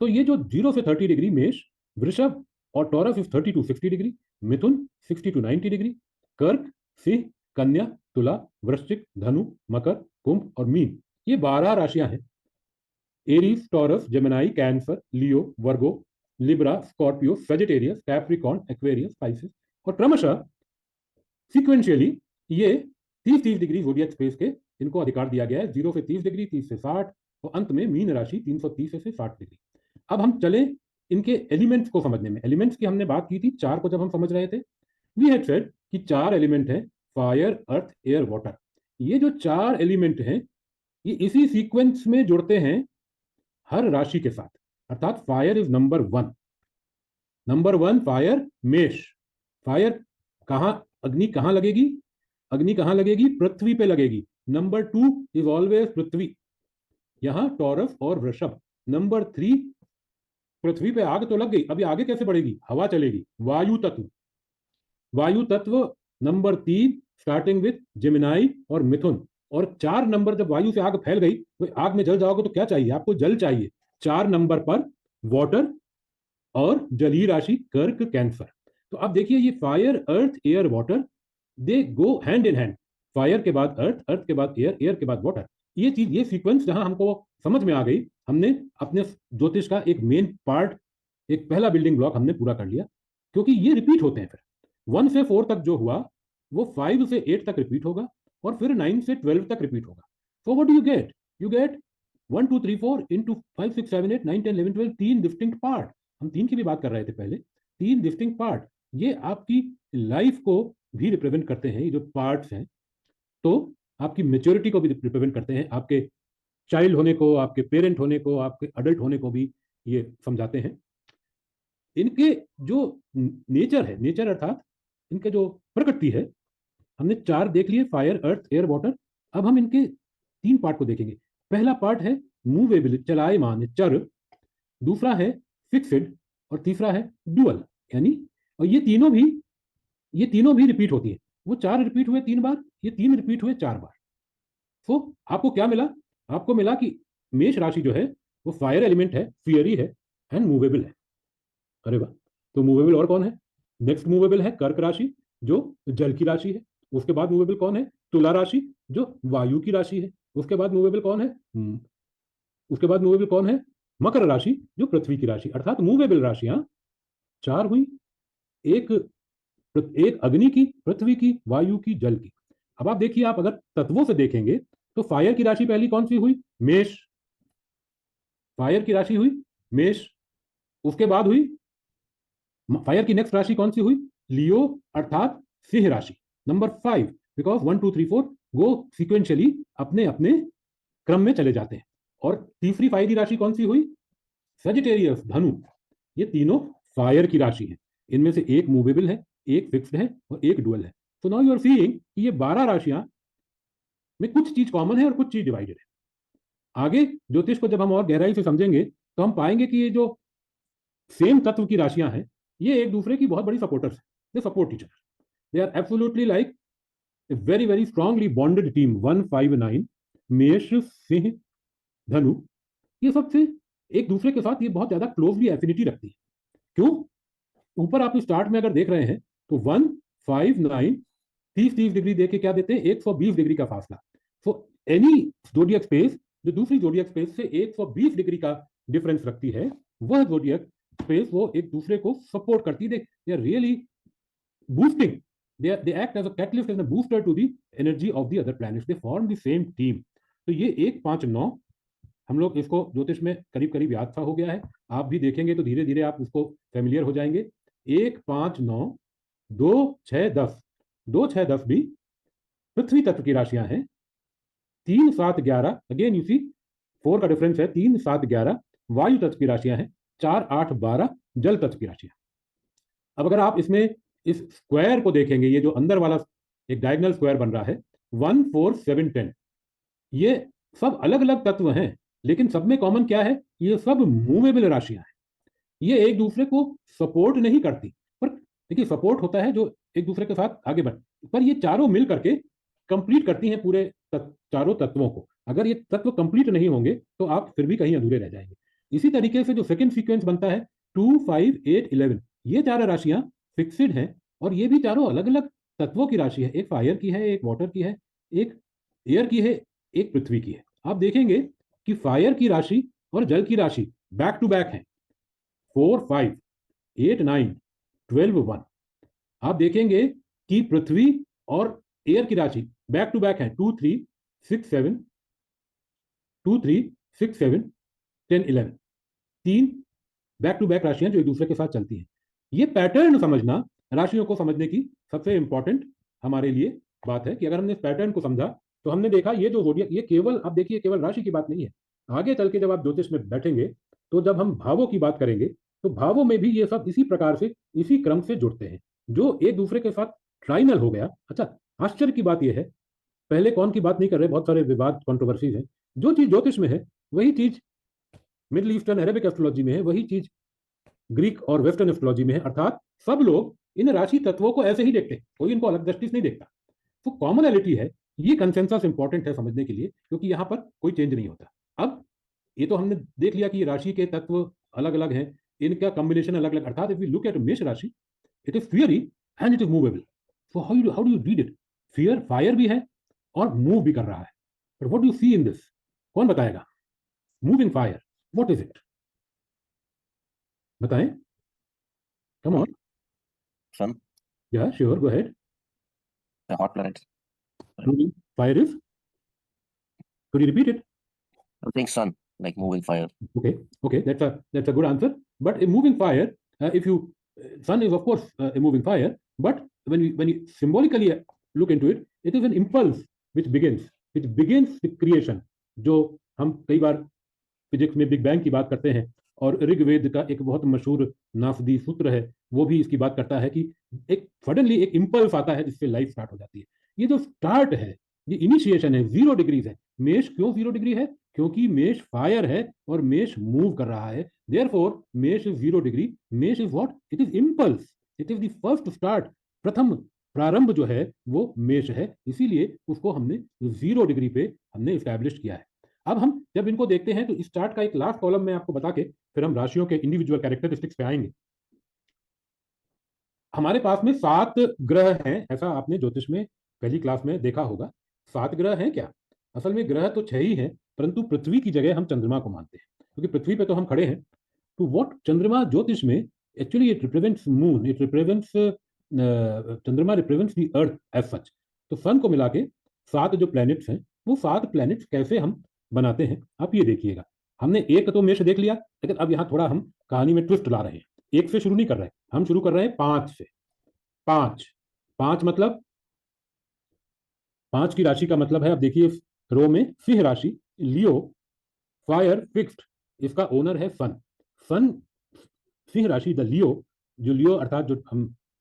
तो ये जो 0 से 30 डिग्री मेष, वृषभ और taurus is 30 to 60 degree, Mithun 60 to 90 degree, कर्क, सिंह, कन्या, तुला, वृश्चिक, धनु, मकर, कुंभ और मीन, ये 12 राशियां हैं। Aries, Taurus, Gemini, Cancer, Leo, Virgo, Libra, Scorpio, Sagittarius, Capricorn, Aquarius, Pisces, और क्रमशः सीक्वेंशियली ये 30-30 डिग्री जोडियक स्पेस के इनको अधिकार दिया गया है, 0 से 30 डिग्री, 30 से 60, और अंत में मीन राशि 330 से 60 डिग्री। अब हम चले इनके एलिमेंट्स को समझने में। एलिमेंट्स की हमने बात की थी चार को जब हम समझ रहे थे, वी हैड सेड कि चार एलिमेंट है, फायर, अर्थ, एयर, वाटर। ये जो चार एलिमेंट हैं ये इसी सीक्वेंस में जुड़ते हैं हर राशि के साथ, अर्थात fire is number 1। Number 1 fire, मेष। फायर कहां, अग्नि कहां लगेगी? अग्नि कहां लगेगी? पृथ्वी पे लगेगी। नंबर 2 इज ऑलवेज पृथ्वी, यहां टॉरस और वृषभ। नंबर 3, पृथ्वी पे आग तो लग गई, अभी आगे कैसे बढ़ेगी? हवा चलेगी, वायु तत्व। वायु तत्व नंबर 3, स्टार्टिंग विथ जेमिनाई और मिथुन। और 4 नंबर, जब वायु से आग फैल गई तो आग में जल जाओगे तो क्या चाहिए आपको? जल चाहिए। 4 नंबर पर वाटर और जलीय राशि कर्क, कैंसर। तो अब देखिए ये fire, earth, air, water, they go hand in hand. Fire के बाद अर्थ, अर्थ के बाद एयर, एयर के बाद वाटर। ये चीज, ये सीक्वेंस जहां हमको समझ में आ गई, हमने अपने ज्योतिष का एक मेन पार्ट, एक पहला बिल्डिंग ब्लॉक हमने पूरा कर लिया। क्योंकि ये रिपीट होते हैं, फिर 1 से 4 तक जो हुआ वो 5 से 8 तक रिपीट होगा, और फिर 9 से 12 तक रिपीट होगा। So what do you get? You get 1 2 3 4 into 5 6 7 8 9 10 11 12, 3 distinct part. हम 3 की भी बात कर रहे थे पहले, 3 डिस्टिंक्ट पार्ट। ये आपकी लाइफ को भी रिप्रेजेंट करते हैं, ये जो पार्ट्स हैं। तो आपकी मेच्योरिटी को भी रिप्रेजेंट करते हैं, आपके चाइल्ड होने को, आपके पेरेंट होने को, आपके अडल्ट होने को भी ये समझाते हैं। इनके जो नेचर है, नेचर अर्थात इनके जो प्रकृति है, हमने 4 देख लिए, फायर, अर्थ, एयर, वाटर। अब हम इनके 3 पार्ट को देखेंगे। पहला पार्ट है मूवेबल, चलायमान, चर। दूसरा है फिक्स्ड, और तीसरा है डुअल, यानी, और ये तीनों भी रिपीट होती है। वो 4 रिपीट हुए 3 बार, ये 3 रिपीट हुए 4 बार। तो आपको क्या मिला? आपको मिला कि मेष राशि जो है वो फायर एलिमेंट है, फियरी है, एंड मूवेबल है। अरे वाह! तो मूवेबल और कौन है? नेक्स्ट मूवेबल है कर्क राशि, जो जल की राशि है। उसके बाद मूवेबल कौन है? तुला राशि, जो वायु की राशि है। उसके बाद मूवेबल कौन है? उसके बाद मूवेबल कौन है? मकर राशि, जो पृथ्वी की राशि। अर्थात मूवेबल राशियां 4 हुई, एक एक अग्नि की, पृथ्वी की, वायु की, जल की। अब आप देखिए, आप अगर तत्वों से देखेंगे तो फायर की राशि पहली कौन सी हुई? मेष। फायर की राशि हुई मेष। उसके बाद हुई फायर की नेक्स्ट राशि कौन सी हुई? लियो, अर्थात सिंह राशि, नंबर 5। बिकॉज 1 2 3 4 गो सिक्वेंशियली, अपने अपने क्रम में चले जाते हैं। और तीसरी फायरी राशि कौन सी हुई? सजिटेरियस, धनु। ये तीनों फायर की राशि है। इनमें से एक मूवेबल है, एक फिक्स्ड है, और एक डुअल है। तो नाउ यू आर सीइंग कि ये 12 राशियां में कुछ चीज कॉमन है और कुछ चीज डिवाइडेड है। आगे ज्योतिष को जब हम और गहराई से समझेंगे तो हम पाएंगे कि ये जो सेम तत्व की राशियां हैं, ये एक दूसरे की बहुत बड़ी सपोर्टर्स हैं। They support each other, they are absolutely like a very very strongly bonded team. 1 5 9, मेष, सिंह, धनु, ये सबसे एक दूसरे के साथ ये बहुत ज्यादा क्लोजली एफिनिटी रखती है। क्यों? ऊपर आप स्टार्ट में अगर देख रहे हैं तो 1 5 9, 30-30 डिग्री देख के क्या देते हैं? 120 डिग्री का फासला। सो एनी जोडियक स्पेस जो दूसरी जोडियक स्पेस से 120 डिग्री का डिफरेंस रखती है, वह जोडियक स्पेस वो एक दूसरे को सपोर्ट करती है। They are really boosting, they act as a catalyst and a booster to the energy of the other planets. They form the same team. तो ये 1 5 9 हम लोग इसको ज्योतिष में करीब करीब याद सा हो गया है। आप भी देखेंगे तो धीरे धीरे आप उसको फेमिलियर हो जाएंगे। 1 5 9, 2 6 10, 2 6 10 भी पृथ्वी तत्व की राशियां हैं। 3 7 11, अगेन यू सी 4 का डिफरेंस है, 3 7 11 वायु तत्व की राशियां हैं। 4 8 12 जल तत्व की राशियां। अब अगर आप इसमें इस स्क्वायर को देखेंगे, ये जो अंदर वाला एक डायगोनल स्क्वायर बन रहा है, 1 4 7 10, ये सब अलग अलग तत्व हैं, लेकिन सब में कॉमन क्या है? ये सब मूवेबल राशियां हैं। ये एक दूसरे को सपोर्ट नहीं करती, पर देखिए सपोर्ट होता है जो एक दूसरे के साथ आगे बढ़, पर ये चारों मिल करके कंप्लीट करती हैं पूरे चारों तत्वों को। अगर ये तत्व कंप्लीट नहीं होंगे तो आप फिर भी कहीं अधूरे रह जाएंगे। इसी तरीके से जो सेकंड सीक्वेंस बनता है 2, 5, 8, 11, ये चारों राशियां फिक्स्ड हैं और ये भी चारों अलग अलग तत्वों की राशि है। एक फायर की है, एक वाटर की है, एक एयर की है, एक पृथ्वी की है। आप देखेंगे कि फायर की राशि और जल की राशि बैक टू बैक है, 4, 5, 8, 9, 12, 1। आप देखेंगे कि पृथ्वी और एयर की राशि बैक टू बैक है, 2, 3, 6, 7, 2, 3, 6, 7, 10, 11। तीन बैक टू बैक राशियां जो एक दूसरे के साथ चलती हैं। ये पैटर्न समझना राशियों को समझने की सबसे इंपॉर्टेंट हमारे लिए बात है कि अगर हमने इस पैटर्न को समझा तो हमने देखा ये जो जोडियक, ये केवल आप देखिए केवल राशि की बात नहीं है। आगे चल के जब आप ज्योतिष में बैठेंगे तो जब हम भावों की बात करेंगे तो भावों में भी ये सब इसी प्रकार से, इसी क्रम से जुड़ते हैं जो एक दूसरे के साथ ट्राइनल हो गया। अच्छा, आश्चर्य की बात यह है, पहले कौन की बात नहीं कर रहे, बहुत सारे विवाद कॉन्ट्रोवर्सीज हैं। जो चीज ज्योतिष में है वही चीज मिडिल ईस्टर्न अरेबिक एस्ट्रोलॉजी में है, वही चीज ग्रीक और वेस्टर्न एस्ट्रोलॉजी में है। अर्थात सब लोग इन राशि तत्वों को ऐसे ही देखते हैं, कोई इनको अलग दृष्टि से नहीं देखता। तो कॉमनैलिटी है, ये कंसेंसस इंपॉर्टेंट है समझने के लिए, क्योंकि यहां पर कोई चेंज नहीं होता। अब ये तो हमने देख लिया कि राशि के तत्व अलग अलग हैं, इनका कॉम्बिनेशन अलग अलग। अर्थात if we look at Mesh rashi, it is fiery and it is movable. So how do you read it? Fear fire भी है और मूव भी कर रहा है। But what do you see in this? कौन बताएगा? Moving fire, what is it? बताएं, कम ऑन। Sun, या sure, go ahead. the hot planet. Moving fire is? Could you repeat it? I'm saying sun, like moving fire. Okay, that's a good answer. But a moving fire, if you sun is of course a moving fire, but when you symbolically look into it, it is an impulse which begins with creation. जो हम कई बार physics में big bang की बात करते हैं, और ऋग्वेद का एक बहुत मशहूर नासदी सूत्र है, वो भी इसकी बात करता है कि एक सडनली एक इंपल्स आता है जिससे लाइफ स्टार्ट हो जाती है। ये जो स्टार्ट है, ये इनिशिएशन है, 0 डिग्रीज है। मेष क्यों 0 डिग्री है? क्योंकि मेष फायर है और मेष मूव कर रहा है। देयरफॉर मेष इज 0 डिग्री। मेष is what? It is impulse, it is the first start. प्रथम प्रारंभ जो है वो मेष है, इसीलिए उसको हमने 0 डिग्री पे हमने स्टैब्लिश किया है। अब हम जब इनको देखते हैं तो इस चार्ट का एक लास्ट कॉलम में आपको बता के फिर हम राशियों के इंडिविजुअल कैरेक्टरिस्टिक्स पे आएंगे। हमारे पास में 7 ग्रह हैं, ऐसा आपने ज्योतिष में पहली क्लास में देखा होगा। 7 ग्रह हैं क्या? असल में ग्रह तो 6 ही हैं, परंतु पृथ्वी की जगह हम चंद्रमा को मानते हैं, क्योंकि पृथ्वी पे तो हम खड़े हैं। तो व्हाट चंद्रमा ज्योतिष में actually it represents moon, it represents चंद्रमा represents the earth as such. तो सन को मिला के 7 जो प्लैनेट्स हैं, वो 7 प्लैनेट्स कैसे हम बनाते हैं आप ये देखिएगा। हमने एक तो मेष देख लिया, लेकिन अब यहाँ थोड़ा हम कहानी में ट्विस्ट ला रहे हैं। एक से शुरू नहीं कर रहे, हम शुरू कर रहे हैं 5 से। 5 5 मतलब 5 की राशि का मतलब है, अब देखिए रो में सिंह राशि, लियो, फायर फिक्स्ड, इसका ओनर है सन। सन सिंह राशि द लियो, जो लियो अर्थात जो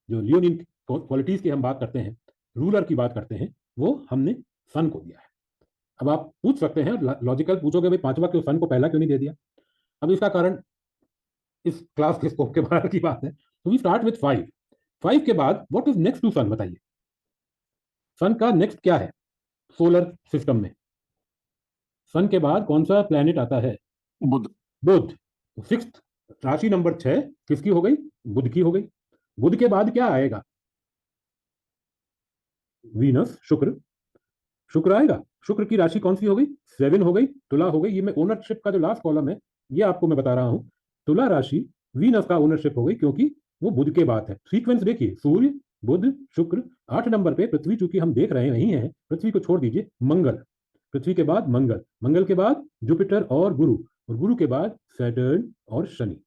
लियोनिन क्वालिटीज की हम बात करते हैं, रूलर की बात करते हैं, वो हमने सन को दिया है। अब आप पूछ सकते हैं, लॉजिकल पूछोगे भाई पांचवा क्यों, सन को पहला क्यों नहीं दे दिया? अब इसका कारण इस क्लास के स्कोप के बाहर की बात है। तो वी स्टार्ट विथ 5। 5 के बाद व्हाट इज नेक्स्ट टू सन? बताइए, सन का नेक्स्ट क्या है सोलर सिस्टम में? सन के बाद कौन सा प्लैनेट आता है? बुध। बुध। सिक्स्थ राशि नंबर 6 किसकी हो गई? बुध की हो गई। बुध के बाद क्या आएगा? वीनस, शुक्र। शुक्र आएगा। शुक्र की राशि कौन सी हो गई? 7 हो गई, तुला हो गई। ये मैं ओनरशिप का जो लास्ट कॉलम है ये आपको मैं बता रहा हूं। तुला राशि वीनस का ओनरशिप हो गई, क्योंकि वो बुध के बाद है। सीक्वेंस देखिए, सूर्य, बुध, शुक्र। 8 नंबर पे पृथ्वी, चूंकि हम देख रहे नहीं है, पृथ्वी को छोड़ दीजिए, मंगल। पृथ्वी के बाद मंगल, मंगल के बाद जुपिटर और गुरु, और गुरु के बाद सैटर्न और शनि।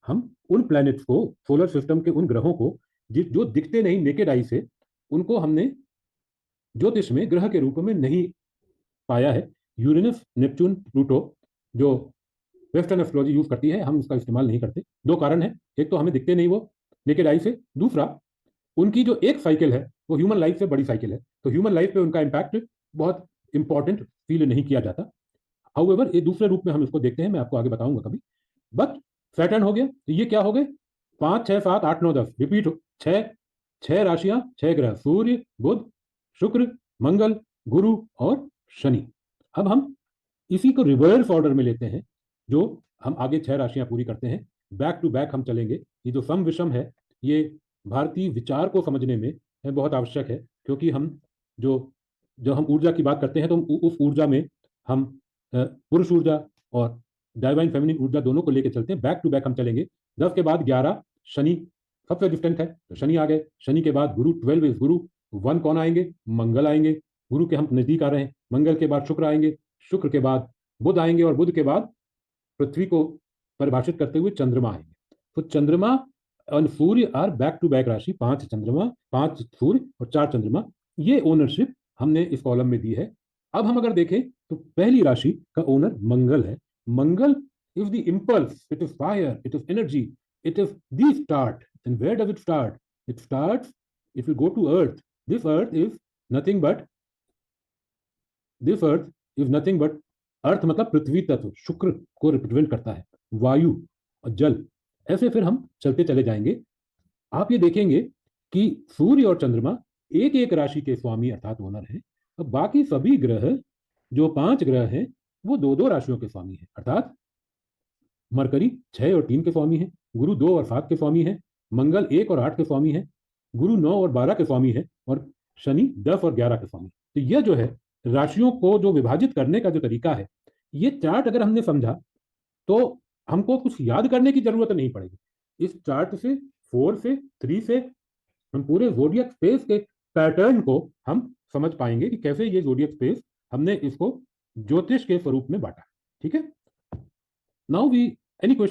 हम उन प्लैनेट्स को, सोलर सिस्टम के उन ग्रहों को जो दिखते नहीं नेकेड आई से, उनको हमने ज्योतिष में ग्रह के रूप में नहीं पाया है। यूरेनस, नेपच्यून, प्लूटो जो वेस्टर्न एस्ट्रोलॉजी यूज करती है, हम उसका इस्तेमाल नहीं करते। 2 कारण है, एक तो हमें दिखते नहीं वो नेकेड आई से, दूसरा उनकी जो एक साइकिल है वो ह्यूमन लाइफ से बड़ी साइकिल है, तो ह्यूमन लाइफ पे उनका इम्पैक्ट बहुत इंपॉर्टेंट फील नहीं किया जाता। हाउएवर ये दूसरे रूप में हम इसको देखते हैं, मैं आपको आगे बताऊंगा कभी। बट सैटर्न हो गया, तो ये क्या हो गए? 5, 6, 7, 8, 9, 10 रिपीट हो, 6 राशियां, 6 ग्रह, सूर्य, बुध, शुक्र, मंगल, गुरु और शनि। अब हम इसी को रिवर्स ऑर्डर में लेते हैं, जो हम आगे 6 राशियां पूरी करते हैं, बैक टू बैक हम चलेंगे। ये जो सम विषम है, ये भारतीय विचार को समझने में बहुत आवश्यक है, क्योंकि हम जो जब हम ऊर्जा की बात करते हैं तो उस ऊर्जा में हम पुरुष ऊर्जा और डाइवाइन फेमिनिन ऊर्जा दोनों को लेकर चलते हैं। बैक टू बैक हम चलेंगे। 10 के बाद 11 शनि सबसे डिस्टेंट है, तो शनि आ गए। शनि के बाद गुरु 12 इज गुरु। 1 कौन आएंगे? मंगल आएंगे। गुरु के हम नजदीक आ रहे हैं। मंगल के बाद शुक्र आएंगे। शुक्र के बाद बुध आएंगे और बुध के बाद पृथ्वी को परिभाषित करते हुए चंद्रमा आएंगे। तो चंद्रमा और सूर्य आर बैक टू बैक राशि। 5 चंद्रमा, 5 सूर्य और 4 चंद्रमा, ये ओनरशिप हमने इस कॉलम में दी है। अब हम अगर देखें तो पहली राशि का ओनर मंगल है। मंगल is the impulse, it is fire, it is energy, it is the start. And where does it start? It starts, it will go to earth. This earth is nothing but, this earth is nothing but, अर्थ मतलब पृथ्वी तत्व, शुक्र को represent करता है, वायु और जल। ऐसे फिर हम चलते चले जाएंगे। आप ये देखेंगे कि सूर्य और चंद्रमा एक एक राशि के स्वामी अर्थात ओनर है। अब बाकी सभी ग्रह, जो 5 ग्रह हैं, वो 2-2 राशियों के स्वामी हैं। अर्थात मरकरी 6 और 3 के स्वामी है, गुरु 2 और 7 के स्वामी है, मंगल 1 और 8 के स्वामी है, गुरु 9 और 12 के स्वामी है, और शनि 10 और 11 के स्वामी। तो यह जो है राशियों को जो विभाजित करने का जो तरीका है, ये चार्ट अगर हमने समझा तो हमको कुछ याद करने की जरूरत नहीं पड़ेगी। इस चार्ट से 4 से 3 से हम पूरे जोडियक स्पेस के पैटर्न को हम समझ पाएंगे कि कैसे ये जोडियक स्पेस हमने इसको ज्योतिष के स्वरूप में बांटा। ठीक है। Now we, any question?